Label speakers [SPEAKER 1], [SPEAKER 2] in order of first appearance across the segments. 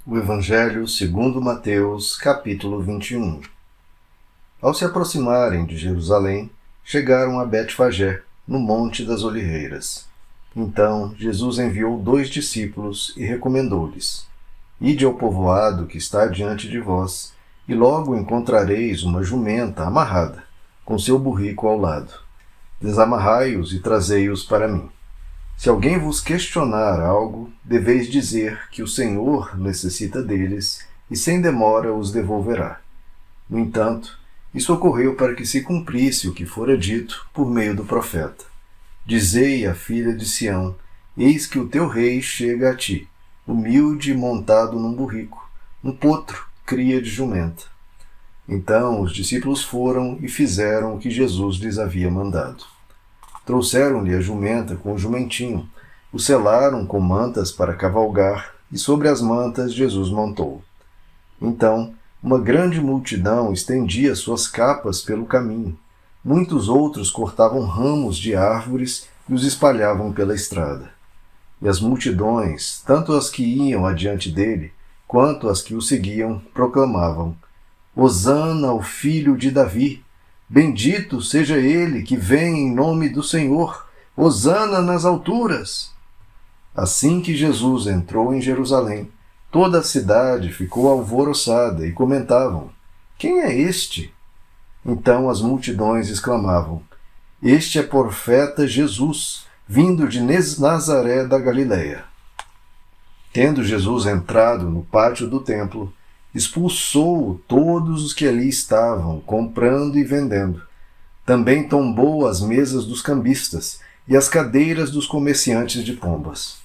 [SPEAKER 1] O Evangelho segundo Mateus, capítulo 21. Ao se aproximarem de Jerusalém, chegaram a Betfagé, no Monte das Oliveiras. Então Jesus enviou 2 discípulos e recomendou-lhes: Ide ao povoado que está diante de vós, e logo encontrareis uma jumenta amarrada, com seu burrico ao lado. Desamarrai-os e trazei-os para mim. Se alguém vos questionar algo, deveis dizer que o Senhor necessita deles e sem demora os devolverá. No entanto, isso ocorreu para que se cumprisse o que fora dito por meio do profeta. Dizei à filha de Sião: Eis que o teu rei chega a ti, humilde e montado num burrico, um potro, cria de jumenta. Então os discípulos foram e fizeram o que Jesus lhes havia mandado. Trouxeram-lhe a jumenta com o jumentinho, o selaram com mantas para cavalgar, e sobre as mantas Jesus montou. Então, uma grande multidão estendia suas capas pelo caminho. Muitos outros cortavam ramos de árvores e os espalhavam pela estrada. E as multidões, tanto as que iam adiante dele, quanto as que o seguiam, proclamavam: Hosana ao filho de Davi! Bendito seja ele que vem em nome do Senhor! Hosana nas alturas! Assim que Jesus entrou em Jerusalém, toda a cidade ficou alvoroçada e comentavam: Quem é este? Então as multidões exclamavam: Este é profeta Jesus, vindo de Nazaré da Galileia. Tendo Jesus entrado no pátio do templo, expulsou todos os que ali estavam, comprando e vendendo. Também tombou as mesas dos cambistas e as cadeiras dos comerciantes de pombas.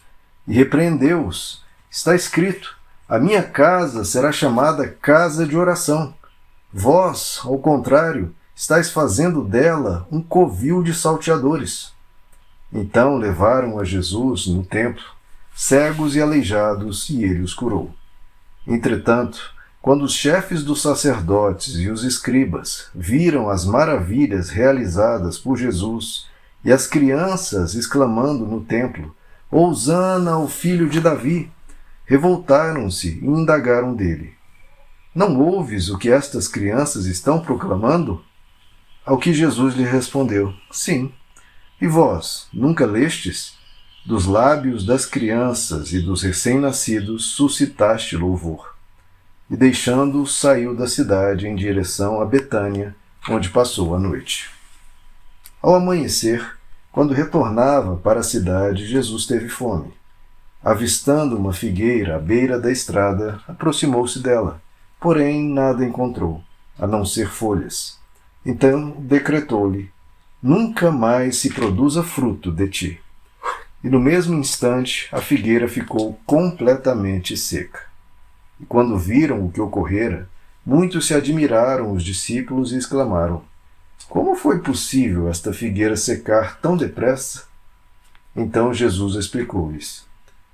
[SPEAKER 1] E repreendeu-os. Está escrito: A minha casa será chamada casa de oração. Vós, ao contrário, estáis fazendo dela um covil de salteadores. Então levaram a Jesus no templo, cegos e aleijados, e ele os curou. Entretanto, quando os chefes dos sacerdotes e os escribas viram as maravilhas realizadas por Jesus e as crianças exclamando no templo: Hosana ao filho de Davi, revoltaram-se e indagaram dele: Não ouves o que estas crianças estão proclamando? Ao que Jesus lhe respondeu: Sim. E vós, nunca lestes? Dos lábios das crianças e dos recém-nascidos suscitaste louvor. E deixando-os, saiu da cidade em direção a Betânia, onde passou a noite. Ao amanhecer, quando retornava para a cidade, Jesus teve fome. Avistando uma figueira à beira da estrada, aproximou-se dela, porém nada encontrou, a não ser folhas. Então decretou-lhe: Nunca mais se produza fruto de ti. E no mesmo instante a figueira ficou completamente seca. E quando viram o que ocorrera, muitos se admiraram os discípulos e exclamaram: Como foi possível esta figueira secar tão depressa? Então Jesus explicou-lhes: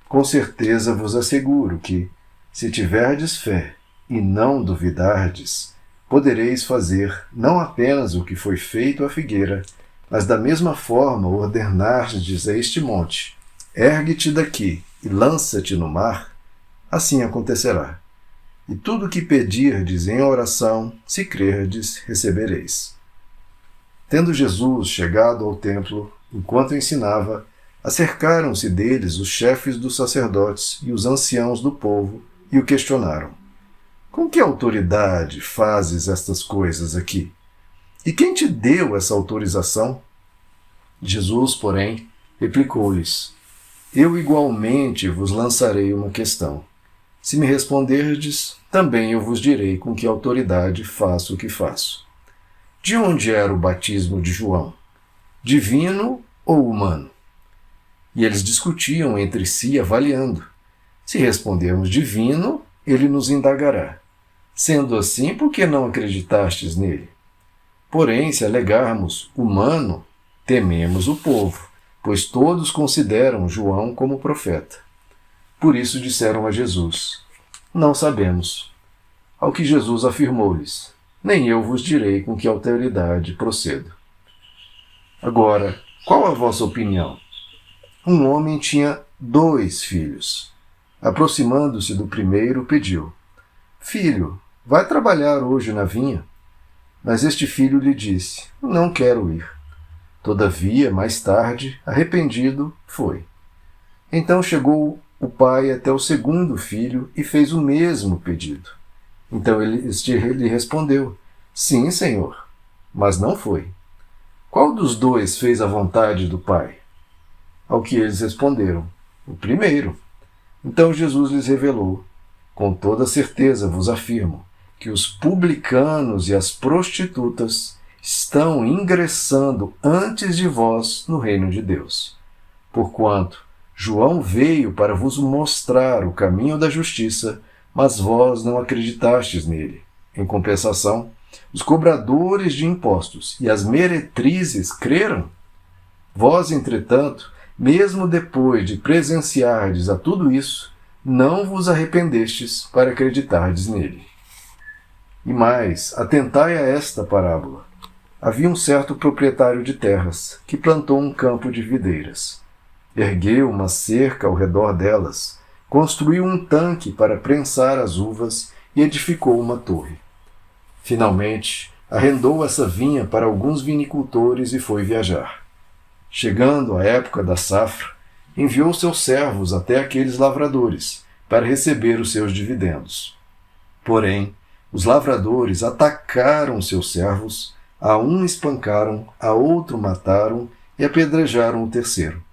[SPEAKER 1] Com certeza vos asseguro que, se tiverdes fé e não duvidardes, podereis fazer não apenas o que foi feito à figueira, mas da mesma forma ordenardes a este monte: Ergue-te daqui e lança-te no mar. Assim acontecerá. E tudo o que pedirdes em oração, se crerdes, recebereis. Tendo Jesus chegado ao templo, enquanto ensinava, acercaram-se deles os chefes dos sacerdotes e os anciãos do povo e o questionaram: Com que autoridade fazes estas coisas aqui? E quem te deu essa autorização? Jesus, porém, replicou-lhes: Eu igualmente vos lançarei uma questão. Se me responderdes, também eu vos direi com que autoridade faço o que faço. De onde era o batismo de João? Divino ou humano? E eles discutiam entre si, avaliando. Se respondermos divino, ele nos indagará: Sendo assim, por que não acreditastes nele? Porém, se alegarmos humano, tememos o povo, pois todos consideram João como profeta. Por isso disseram a Jesus: Não sabemos. Ao que Jesus afirmou-lhes: Nem eu vos direi com que autoridade procedo. Agora, qual a vossa opinião? Um homem tinha 2 filhos. Aproximando-se do primeiro, pediu: Filho, vai trabalhar hoje na vinha? Mas este filho lhe disse: Não quero ir. Todavia, mais tarde, arrependido, foi. Então chegou o pai até o segundo filho e fez o mesmo pedido. Então este lhe respondeu: Sim, senhor. Mas não foi. Qual dos dois fez a vontade do pai? Ao que eles responderam: O primeiro. Então Jesus lhes revelou: Com toda certeza vos afirmo que os publicanos e as prostitutas estão ingressando antes de vós no reino de Deus. Porquanto João veio para vos mostrar o caminho da justiça, mas vós não acreditastes nele. Em compensação, os cobradores de impostos e as meretrizes creram? Vós, entretanto, mesmo depois de presenciardes a tudo isso, não vos arrependestes para acreditardes nele. E mais, atentai a esta parábola. Havia um certo proprietário de terras, que plantou um campo de videiras. Ergueu uma cerca ao redor delas, construiu um tanque para prensar as uvas e edificou uma torre. Finalmente, arrendou essa vinha para alguns vinicultores e foi viajar. Chegando a época da safra, enviou seus servos até aqueles lavradores, para receber os seus dividendos. Porém, os lavradores atacaram seus servos, a um espancaram, a outro mataram e apedrejaram o terceiro.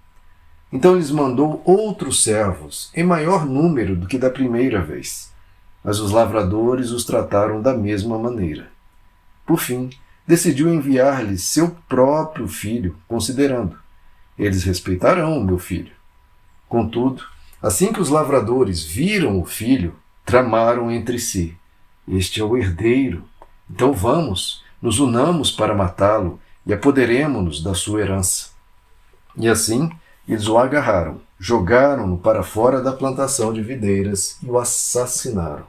[SPEAKER 1] Então lhes mandou outros servos, em maior número do que da primeira vez. Mas os lavradores os trataram da mesma maneira. Por fim, decidiu enviar-lhes seu próprio filho, considerando: Eles respeitarão o meu filho. Contudo, assim que os lavradores viram o filho, tramaram entre si: Este é o herdeiro. Então vamos, nos unamos para matá-lo e apoderemo-nos da sua herança. E assim, eles o agarraram, jogaram-no para fora da plantação de videiras e o assassinaram.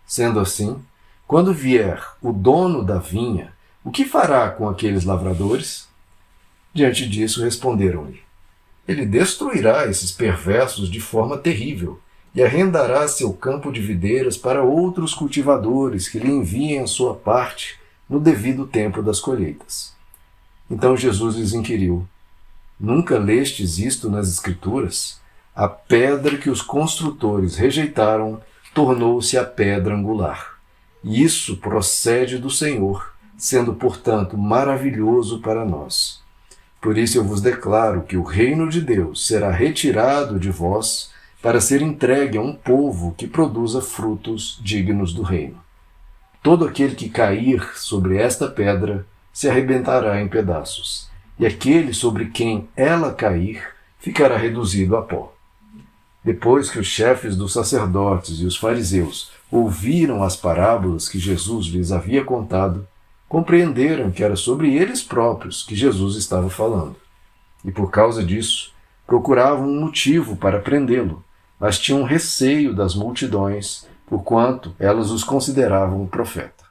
[SPEAKER 1] Sendo assim, quando vier o dono da vinha, o que fará com aqueles lavradores? Diante disso responderam-lhe: Ele destruirá esses perversos de forma terrível e arrendará seu campo de videiras para outros cultivadores que lhe enviem a sua parte no devido tempo das colheitas. Então Jesus lhes inquiriu: Nunca lestes isto nas Escrituras? A pedra que os construtores rejeitaram tornou-se a pedra angular. E isso procede do Senhor, sendo, portanto, maravilhoso para nós. Por isso eu vos declaro que o reino de Deus será retirado de vós para ser entregue a um povo que produza frutos dignos do reino. Todo aquele que cair sobre esta pedra se arrebentará em pedaços, e aquele sobre quem ela cair ficará reduzido a pó. Depois que os chefes dos sacerdotes e os fariseus ouviram as parábolas que Jesus lhes havia contado, compreenderam que era sobre eles próprios que Jesus estava falando. E por causa disso, procuravam um motivo para prendê-lo, mas tinham receio das multidões, porquanto elas os consideravam profeta.